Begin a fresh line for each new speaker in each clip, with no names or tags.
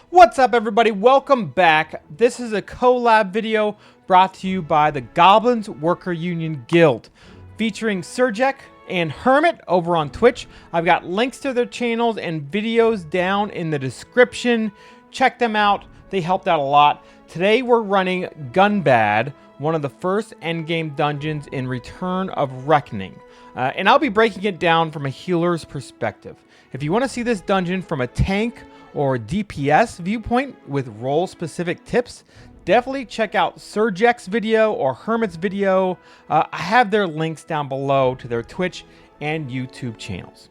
What's up, everybody? Welcome back. This is a collab video brought to you by the Goblins Worker Union Guild, featuring Surjek and Hermit over on Twitch. I've got links to their channels and videos down in the description. Check them out. They helped out a lot. Today we're running Gunbad, one of the first endgame dungeons in Return of Reckoning. And I'll be breaking it down from a healer's perspective. If you want to see this dungeon from a tank or DPS viewpoint with role-specific tips, definitely check out Surjek's video or Hermit's video. I have their links down below to their Twitch and YouTube channels.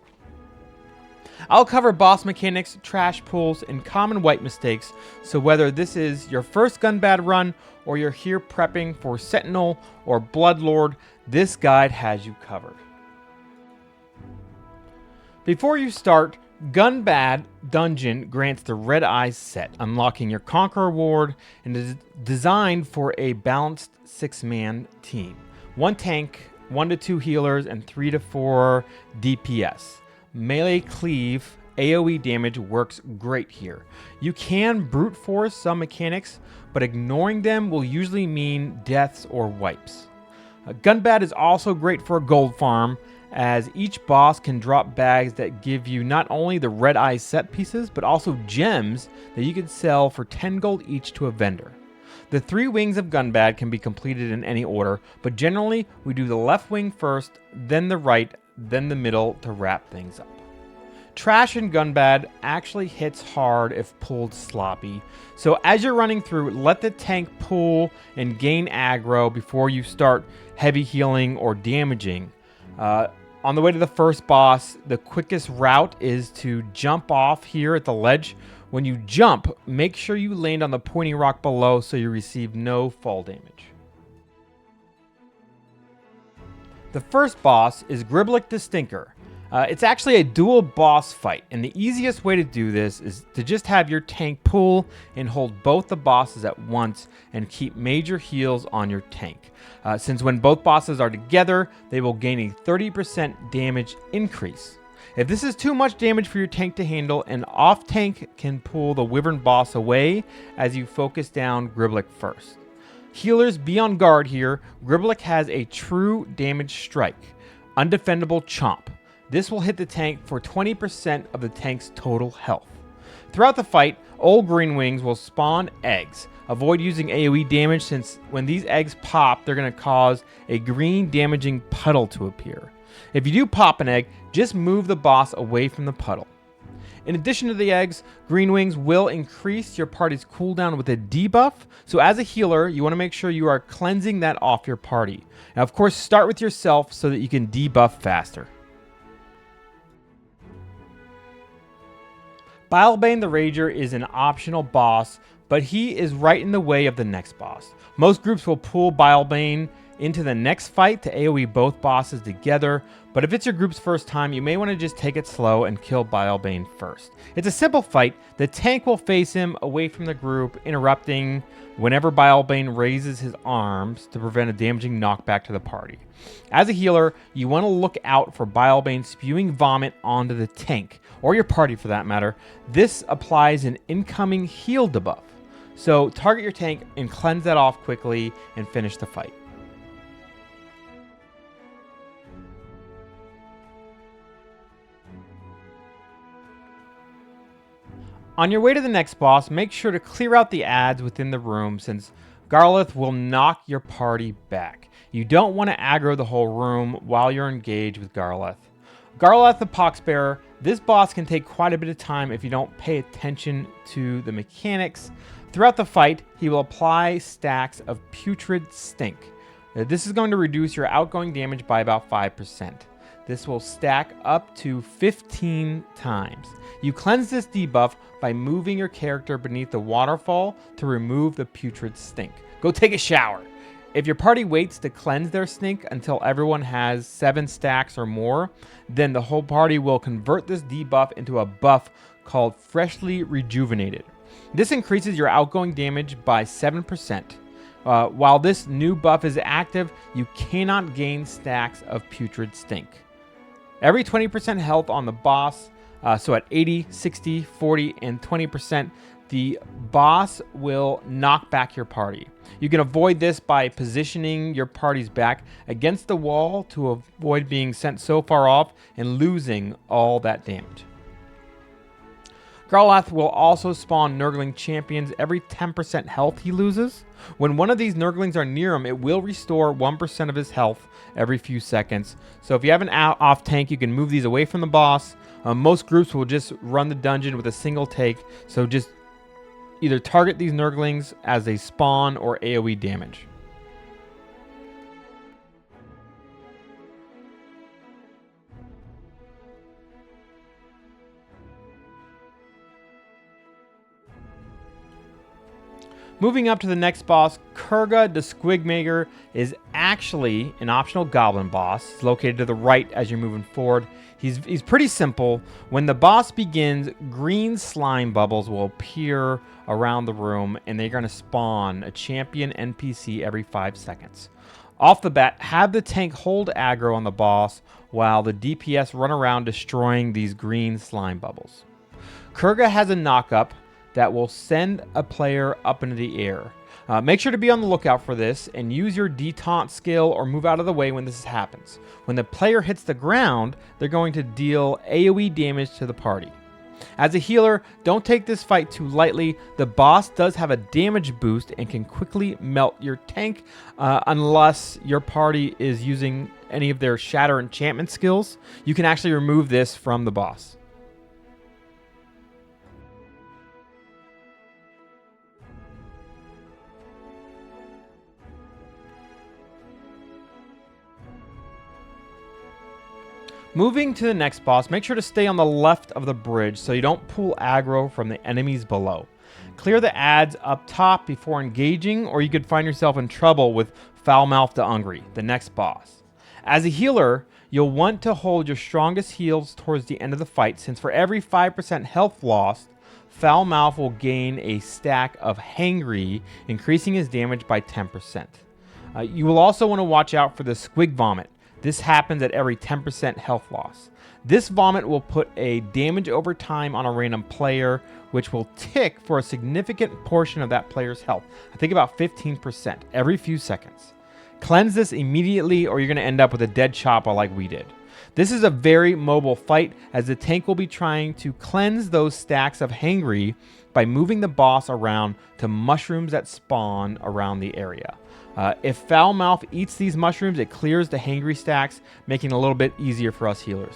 I'll cover boss mechanics, trash pulls, and common Wight mistakes, so whether this is your first Gunbad run or you're here prepping for Sentinel or Bloodlord, this guide has you covered. Before you start, Gunbad Dungeon grants the Redeye set, unlocking your Conqueror Ward, and is designed for a balanced 6-man team. 1 tank, 1 to 2 healers, and 3 to 4 DPS. Melee cleave AoE damage works great here. You can brute force some mechanics, but ignoring them will usually mean deaths or wipes. Gunbad is also great for a gold farm, as each boss can drop bags that give you not only the Redeye set pieces, but also gems that you can sell for 10 gold each to a vendor. The 3 wings of Gunbad can be completed in any order, but generally we do the left wing first, then the right, then the middle to wrap things up. Trash in Gunbad actually hits hard if pulled sloppy, so as you're running through, let the tank pull and gain aggro before you start heavy healing or damaging. On the way to the first boss, the quickest route is to jump off here at the ledge. When you jump, make sure you land on the pointy rock below so you receive no fall damage. The first boss is Griblik the Stinker. It's actually a dual boss fight, and the easiest way to do this is to just have your tank pull and hold both the bosses at once and keep major heals on your tank. Since when both bosses are together, they will gain a 30% damage increase. If this is too much damage for your tank to handle, an off tank can pull the Wyvern boss away as you focus down Griblik first. Healers, be on guard here. Griblik has a true damage strike, undefendable chomp. This will hit the tank for 20% of the tank's total health. Throughout the fight, old Greenwingz will spawn eggs. Avoid using AoE damage, since when these eggs pop, they're going to cause a green damaging puddle to appear. If you do pop an egg, just move the boss away from the puddle. In addition to the eggs, Greenwingz will increase your party's cooldown with a debuff, so as a healer, you want to make sure you are cleansing that off your party. Now, of course, start with yourself so that you can debuff faster. Bilebane the Rager is an optional boss, but he is right in the way of the next boss. Most groups will pull Bilebane into the next fight to AoE both bosses together, but if it's your group's first time, you may want to just take it slow and kill Bilebane first. It's a simple fight. The tank will face him away from the group, interrupting whenever Bilebane raises his arms to prevent a damaging knockback to the party. As a healer, you want to look out for Bilebane spewing vomit onto the tank, or your party for that matter. This applies an incoming heal debuff. So target your tank and cleanse that off quickly and finish the fight. On your way to the next boss, make sure to clear out the ads within the room, since Garrolath will knock your party back. You don't want to aggro the whole room while you're engaged with Garrolath. Garrolath the Poxbearer, this boss can take quite a bit of time if you don't pay attention to the mechanics. Throughout the fight, he will apply stacks of putrid stink. This is going to reduce your outgoing damage by about 5%. This will stack up to 15 times. You cleanse this debuff by moving your character beneath the waterfall to remove the putrid stink. Go take a shower. If your party waits to cleanse their stink until everyone has 7 stacks or more, then the whole party will convert this debuff into a buff called Freshly Rejuvenated. This increases your outgoing damage by 7%. While this new buff is active, you cannot gain stacks of putrid stink. Every 20% health on the boss So at 80, 60, 40, and 20%, the boss will knock back your party. You can avoid this by positioning your party's back against the wall to avoid being sent so far off and losing all that damage. Garrolath will also spawn Nurgling champions every 10% health he loses. When one of these Nurglings are near him, it will restore 1% of his health every few seconds. So if you have an off tank, you can move these away from the boss. Most groups will just run the dungeon with a single take, so just either target these Nurglings as they spawn or AoE damage. Moving up to the next boss, Kurga the Squig Maker is actually an optional goblin boss. It's located to the right as you're moving forward. He's pretty simple. When the boss begins, green slime bubbles will appear around the room, and they're going to spawn a champion NPC every 5 seconds. Off the bat, have the tank hold aggro on the boss while the DPS run around destroying these green slime bubbles. Kurga has a knock-up that will send a player up into the air. Make sure to be on the lookout for this and use your detaunt skill or move out of the way when this happens. When the player hits the ground, they're going to deal AoE damage to the party. As a healer, don't take this fight too lightly. The boss does have a damage boost and can quickly melt your tank unless your party is using any of their shatter enchantment skills. You can actually remove this from the boss. Moving to the next boss, make sure to stay on the left of the bridge so you don't pull aggro from the enemies below. Clear the ads up top before engaging, or you could find yourself in trouble with Foulmouth the Ungry, the next boss. As a healer, you'll want to hold your strongest heals towards the end of the fight, since for every 5% health lost, Foulmouth will gain a stack of Hangry, increasing his damage by 10%. You will also want to watch out for the Squig Vomit. This happens at every 10% health loss. This vomit will put a damage over time on a random player, which will tick for a significant portion of that player's health. I think about 15% every few seconds. Cleanse this immediately or you're going to end up with a dead Choppa like we did. This is a very mobile fight, as the tank will be trying to cleanse those stacks of Hangry by moving the boss around to mushrooms that spawn around the area. If Foulmouth eats these mushrooms, it clears the Hangry stacks, making it a little bit easier for us healers.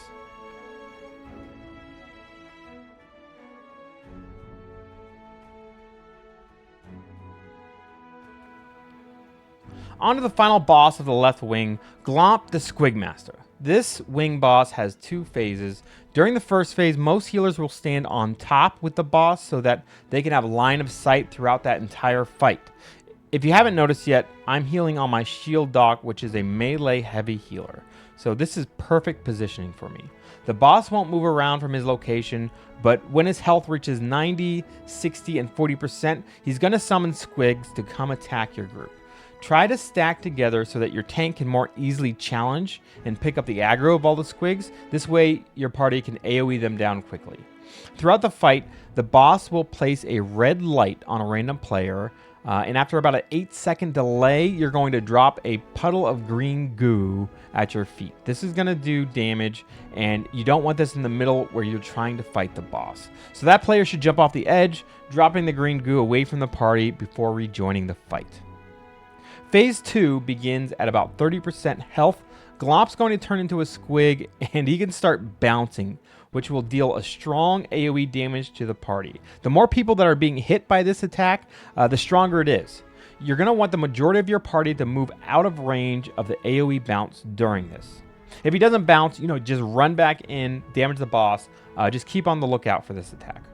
On to the final boss of the left wing, Glomp the Squig Master. This wing boss has 2 phases. During the first phase, most healers will stand on top with the boss so that they can have line of sight throughout that entire fight. If you haven't noticed yet, I'm healing on my shield dock, which is a melee heavy healer. So this is perfect positioning for me. The boss won't move around from his location, but when his health reaches 90, 60, and 40%, he's going to summon squigs to come attack your group. Try to stack together so that your tank can more easily challenge and pick up the aggro of all the squigs. This way, your party can AoE them down quickly. Throughout the fight, the boss will place a red light on a random player, and after about an 8-second delay, you're going to drop a puddle of green goo at your feet. This is going to do damage, and you don't want this in the middle where you're trying to fight the boss. So that player should jump off the edge, dropping the green goo away from the party before rejoining the fight. Phase 2 begins at about 30% health. Glomp's going to turn into a squig, and he can start bouncing, which will deal a strong AoE damage to the party. The more people that are being hit by this attack, the stronger it is. You're going to want the majority of your party to move out of range of the AoE bounce during this. If he doesn't bounce, just run back in, damage the boss. Just keep on the lookout for this attack.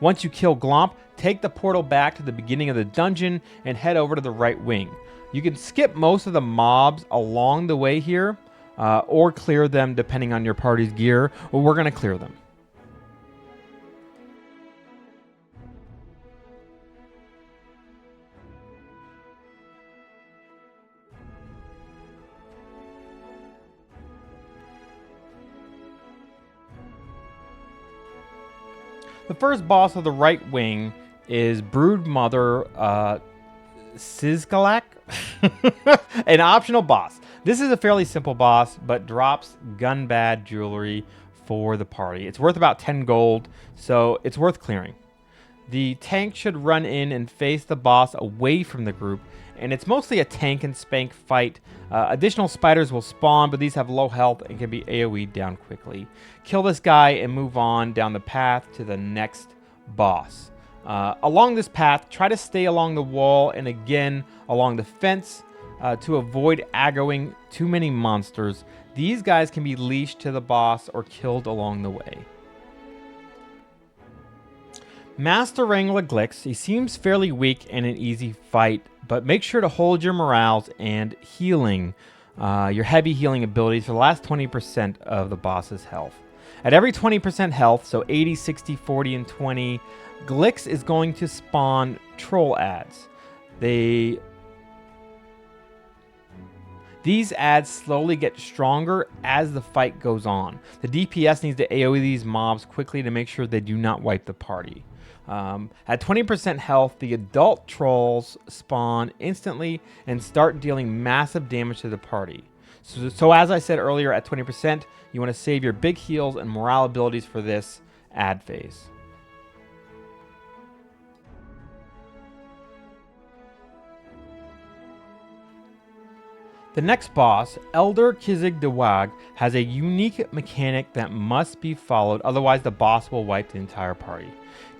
Once you kill Glomp, take the portal back to the beginning of the dungeon and head over to the right wing. You can skip most of the mobs along the way here, or clear them depending on your party's gear, or we're going to clear them. The first boss of the right wing is Brood Mother Szikalax, an optional boss. This is a fairly simple boss, but drops Gunbad jewelry for the party. It's worth about 10 gold, so it's worth clearing. The tank should run in and face the boss away from the group, and it's mostly a tank and spank fight. Additional spiders will spawn, but these have low health and can be AoE'd down quickly. Kill this guy and move on down the path to the next boss. Along this path, try to stay along the wall and again along the fence to avoid aggroing too many monsters. These guys can be leashed to the boss or killed along the way. Master Wrangla Glix, he seems fairly weak in an easy fight, but make sure to hold your morales and healing, your heavy healing abilities for the last 20% of the boss's health. At every 20% health, so 80, 60, 40, and 20, Glix is going to spawn troll ads. These ads slowly get stronger as the fight goes on. The DPS needs to AoE these mobs quickly to make sure they do not wipe the party. At 20% health, the adult trolls spawn instantly and start dealing massive damage to the party. So as I said earlier, at 20%, you want to save your big heals and morale abilities for this ad phase. The next boss, Elder Kizzig the Waagha, has a unique mechanic that must be followed, otherwise the boss will wipe the entire party.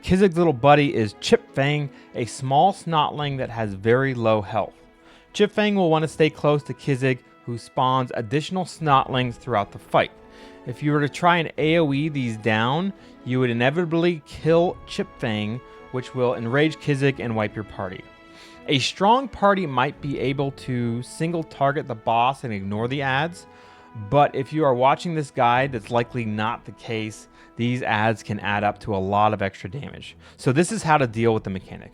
Kizzig's little buddy is Chipfang, a small snotling that has very low health. Chipfang will want to stay close to Kizzig, who spawns additional snotlings throughout the fight. If you were to try and AoE these down, you would inevitably kill Chipfang, which will enrage Kizzig and wipe your party. A strong party might be able to single target the boss and ignore the ads, but if you are watching this guide, that's likely not the case. These ads can add up to a lot of extra damage. So this is how to deal with the mechanic.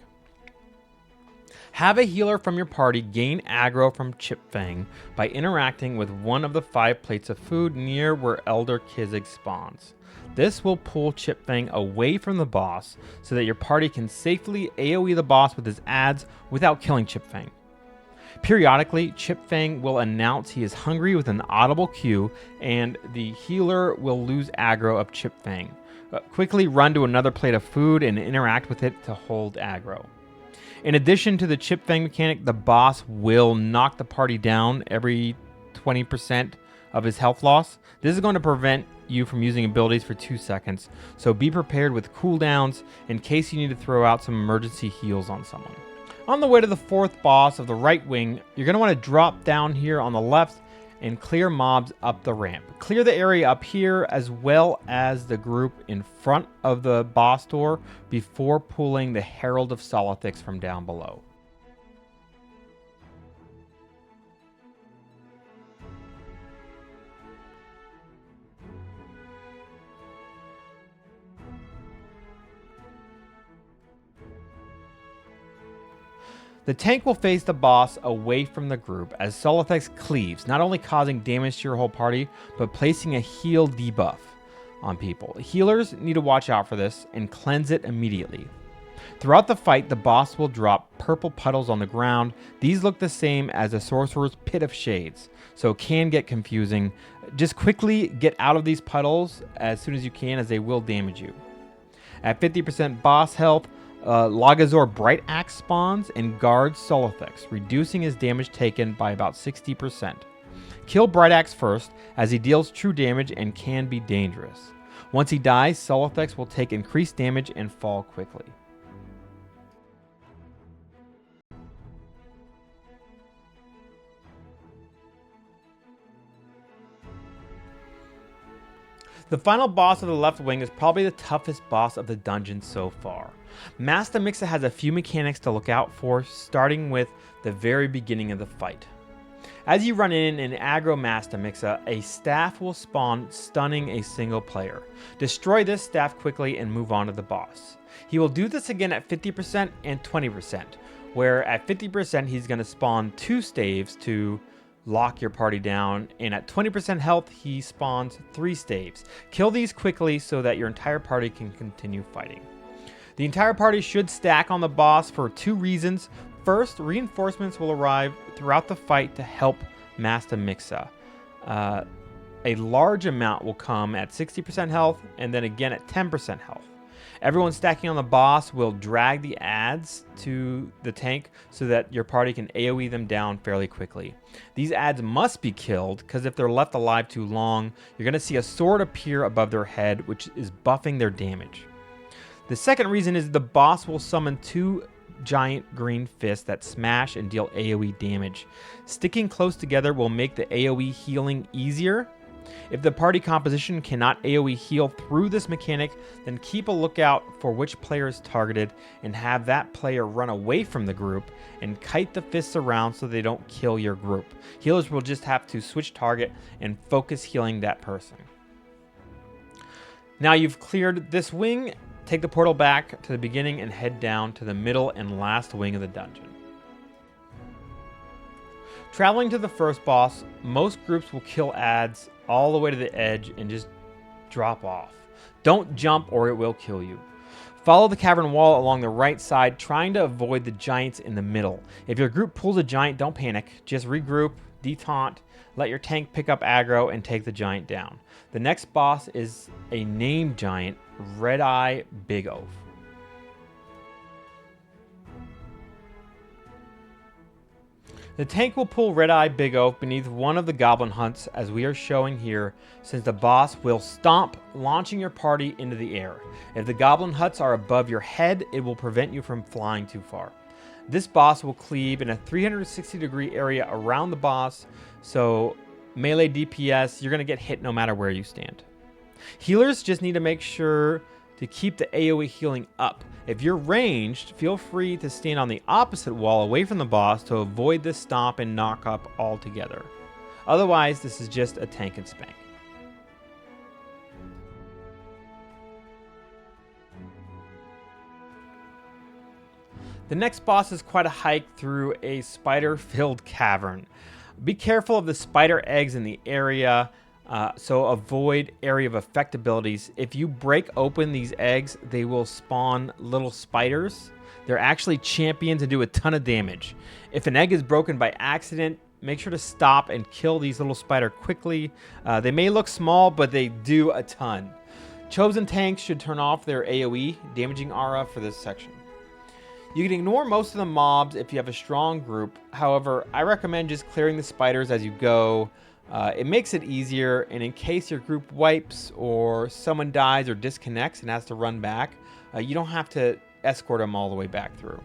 Have a healer from your party gain aggro from Chipfang by interacting with one of the 5 plates of food near where Elder Kizzig spawns. This will pull Chipfang away from the boss so that your party can safely AoE the boss with his ads without killing Chipfang. Periodically, Chipfang will announce he is hungry with an audible cue, and the healer will lose aggro of Chipfang. Quickly run to another plate of food and interact with it to hold aggro. In addition to the Chipfang mechanic, the boss will knock the party down every 20% of his health loss. This is going to prevent you from using abilities for 2 seconds, so be prepared with cooldowns in case you need to throw out some emergency heals on someone. On the way to the 4th boss of the right wing, you're going to want to drop down here on the left and clear mobs up the ramp. Clear the area up here as well as the group in front of the boss door before pulling the Herald of Solithex from down below. The tank will face the boss away from the group as Solithex cleaves, not only causing damage to your whole party, but placing a heal debuff on people. Healers need to watch out for this and cleanse it immediately. Throughout the fight, the boss will drop purple puddles on the ground. These look the same as a sorcerer's pit of shades, so it can get confusing. Just quickly get out of these puddles as soon as you can, as they will damage you. At 50% boss health, Lagazor Bright Axe spawns and guards Solithex, reducing his damage taken by about 60%. Kill Bright Axe first, as he deals true damage and can be dangerous. Once he dies, Solithex will take increased damage and fall quickly. The final boss of the left wing is probably the toughest boss of the dungeon so far. Masta Mixa has a few mechanics to look out for, starting with the very beginning of the fight. As you run in and aggro Masta Mixa, a staff will spawn, stunning a single player. Destroy this staff quickly and move on to the boss. He will do this again at 50% and 20%, where at 50% he's going to spawn 2 staves to lock your party down, and at 20% health, he spawns 3 staves. Kill these quickly so that your entire party can continue fighting. The entire party should stack on the boss for 2 reasons. First, reinforcements will arrive throughout the fight to help Masta Mixa. A large amount will come at 60% health and then again at 10% health. Everyone stacking on the boss will drag the adds to the tank so that your party can AoE them down fairly quickly. These adds must be killed because if they're left alive too long, you're going to see a sword appear above their head, which is buffing their damage. The second reason is the boss will summon 2 giant green fists that smash and deal AoE damage. Sticking close together will make the AoE healing easier. If the party composition cannot AoE heal through this mechanic, then keep a lookout for which player is targeted and have that player run away from the group and kite the fists around so they don't kill your group. Healers will just have to switch target and focus healing that person. Now you've cleared this wing, take the portal back to the beginning and head down to the middle and last wing of the dungeon. Traveling to the first boss, most groups will kill adds all the way to the edge and just drop off. Don't jump or it will kill you. Follow the cavern wall along the right side, trying to avoid the giants in the middle. If your group pulls a giant, don't panic. Just regroup, detaunt, let your tank pick up aggro, and take the giant down. The next boss is a named giant, Redeye Big Oaf. The tank will pull Redeye Big Oaf beneath one of the goblin huts as we are showing here, since the boss will stomp, launching your party into the air. If the goblin huts are above your head, it will prevent you from flying too far. This boss will cleave in a 360-degree area around the boss, so melee DPS, you're going to get hit no matter where you stand. Healers just need to make sure to keep the AoE healing up. If you're ranged, feel free to stand on the opposite wall away from the boss to avoid this stomp and knock up altogether. Otherwise, this is just a tank and spank. The next boss is quite a hike through a spider-filled cavern. Be careful of the spider eggs in the area, so avoid area of effect abilities. If you break open these eggs, they will spawn little spiders. They're actually champions and do a ton of damage. If an egg is broken by accident, make sure to stop and kill these little spider quickly. They may look small, but they do a ton. Chosen tanks should turn off their AoE, damaging aura for this section. You can ignore most of the mobs if you have a strong group. However, I recommend just clearing the spiders as you go. It makes it easier, and in case your group wipes or someone dies or disconnects and has to run back, you don't have to escort them all the way back through.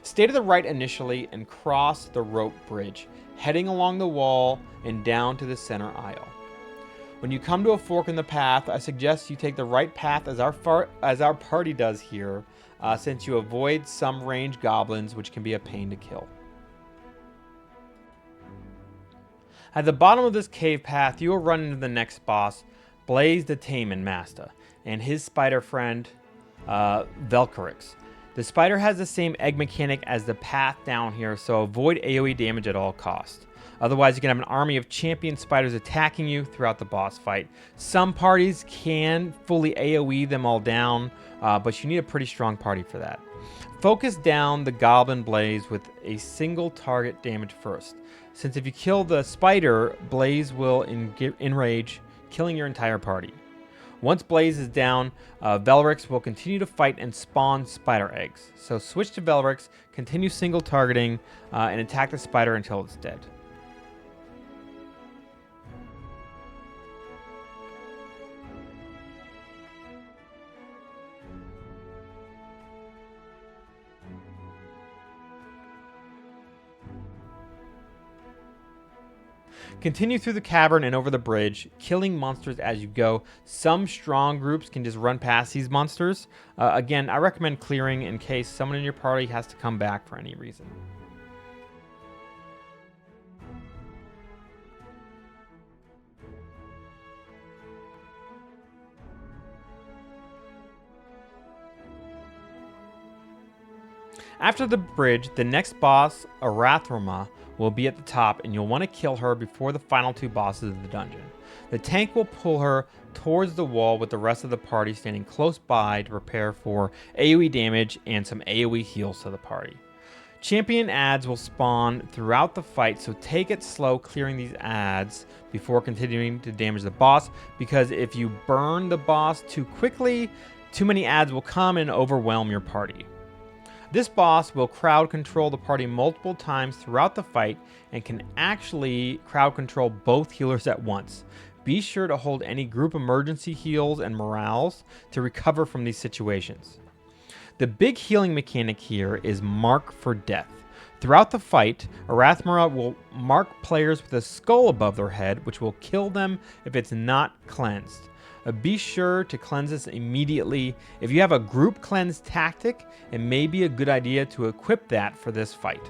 Stay to the right initially and cross the rope bridge, heading along the wall and down to the center aisle. When you come to a fork in the path, I suggest you take the right path as our party does here, since you avoid some ranged goblins, which can be a pain to kill. At the bottom of this cave path, you will run into the next boss, Blaz the Tamin Masta, and his spider friend, Velkyrrix. The spider has the same egg mechanic as the path down here, so avoid AoE damage at all costs. Otherwise, you can have an army of champion spiders attacking you throughout the boss fight. Some parties can fully AoE them all down, but you need a pretty strong party for that. Focus down the goblin Blaz with a single target damage first, since if you kill the spider, Blaz will enrage, killing your entire party. Once Blaz is down, Velkyrrix will continue to fight and spawn spider eggs. So switch to Velkyrrix, continue single targeting, and attack the spider until it's dead. Continue through the cavern and over the bridge, killing monsters as you go. Some strong groups can just run past these monsters. Again, I recommend clearing in case someone in your party has to come back for any reason. After the bridge, the next boss, Arathremia, will be at the top, and you'll want to kill her before the final 2 bosses of the dungeon. The tank will pull her towards the wall with the rest of the party standing close by to prepare for AoE damage and some AoE heals to the party. Champion adds will spawn throughout the fight, so take it slow clearing these adds before continuing to damage the boss, because if you burn the boss too quickly, too many adds will come and overwhelm your party. This boss will crowd control the party multiple times throughout the fight and can actually crowd control both healers at once. Be sure to hold any group emergency heals and morales to recover from these situations. The big healing mechanic here is Mark for Death. Throughout the fight, Arathremia will mark players with a skull above their head, which will kill them if it's not cleansed. Be sure to cleanse this immediately. If you have a group cleanse tactic, it may be a good idea to equip that for this fight.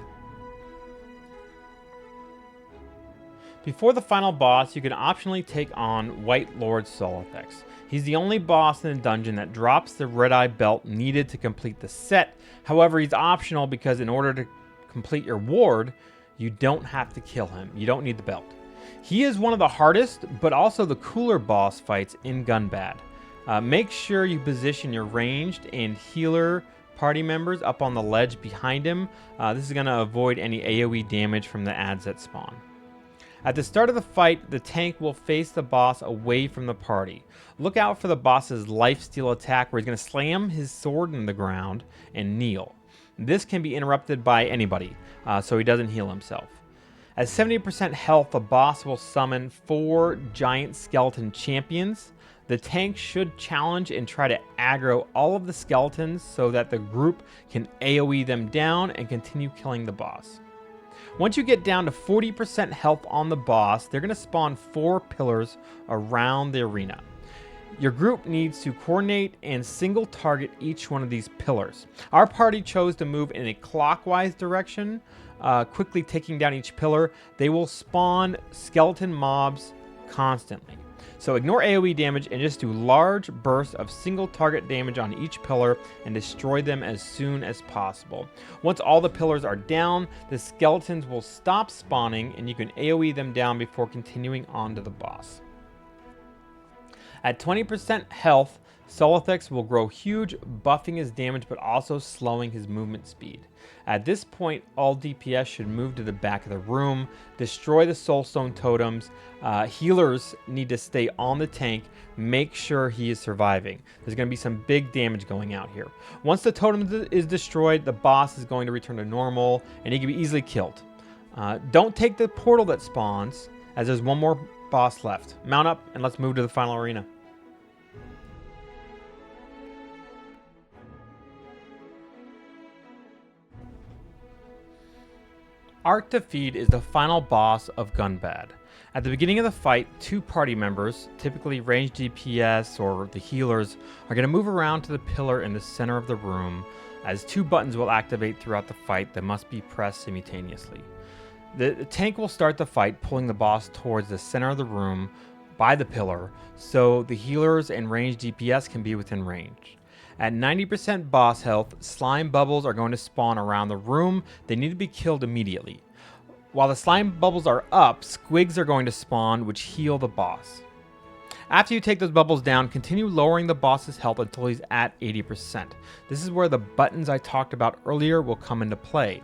Before the final boss, you can optionally take on White Lord Solithex. He's the only boss in the dungeon that drops the Redeye belt needed to complete the set. However, he's optional because in order to complete your ward, you don't have to kill him. You don't need the belt. He is one of the hardest, but also the cooler boss fights in Gunbad. Make sure you position your ranged and healer party members up on the ledge behind him. This is going to avoid any AoE damage from the adds that spawn. At the start of the fight, the tank will face the boss away from the party. Look out for the boss's lifesteal attack where he's going to slam his sword in the ground and kneel. This can be interrupted by anybody, so he doesn't heal himself. At 70% health, the boss will summon 4 giant skeleton champions. The tank should challenge and try to aggro all of the skeletons so that the group can AoE them down and continue killing the boss. Once you get down to 40% health on the boss, they're going to spawn 4 pillars around the arena. Your group needs to coordinate and single target each one of these pillars. Our party chose to move in a clockwise direction, quickly taking down each pillar. They will spawn skeleton mobs constantly. So ignore AoE damage and just do large bursts of single target damage on each pillar and destroy them as soon as possible. Once all the pillars are down, the skeletons will stop spawning and you can AoE them down before continuing on to the boss. At 20% health, Solithex will grow huge, buffing his damage but also slowing his movement speed. At this point, all DPS should move to the back of the room, destroy the Soulstone totems. Healers need to stay on the tank, make sure he is surviving. There's going to be some big damage going out here. Once the totem is destroyed, the boss is going to return to normal and he can be easily killed. Don't take the portal that spawns, as there's one more boss left. Mount up and let's move to the final arena. Ard Ta Feed is the final boss of Gunbad. At the beginning of the fight, 2 party members, typically ranged DPS or the healers, are going to move around to the pillar in the center of the room, as 2 buttons will activate throughout the fight that must be pressed simultaneously. The tank will start the fight, pulling the boss towards the center of the room by the pillar, so the healers and ranged DPS can be within range. At 90% boss health, slime bubbles are going to spawn around the room. They need to be killed immediately. While the slime bubbles are up, squigs are going to spawn, which heal the boss. After you take those bubbles down, continue lowering the boss's health until he's at 80%. This is where the buttons I talked about earlier will come into play.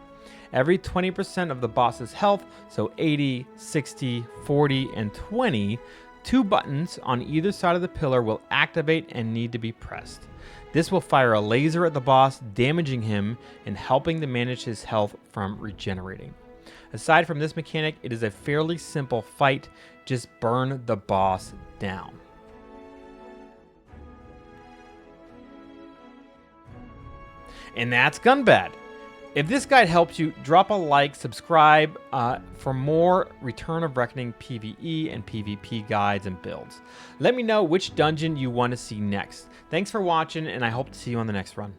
Every 20% of the boss's health, so 80, 60, 40, and 20, 2 buttons on either side of the pillar will activate and need to be pressed. This will fire a laser at the boss, damaging him and helping to manage his health from regenerating. Aside from this mechanic, it is a fairly simple fight. Just burn the boss down. And that's Gunbad. If this guide helps you, drop a like, subscribe for more Return of Reckoning PvE and PvP guides and builds. Let me know which dungeon you want to see next. Thanks for watching, and I hope to see you on the next run.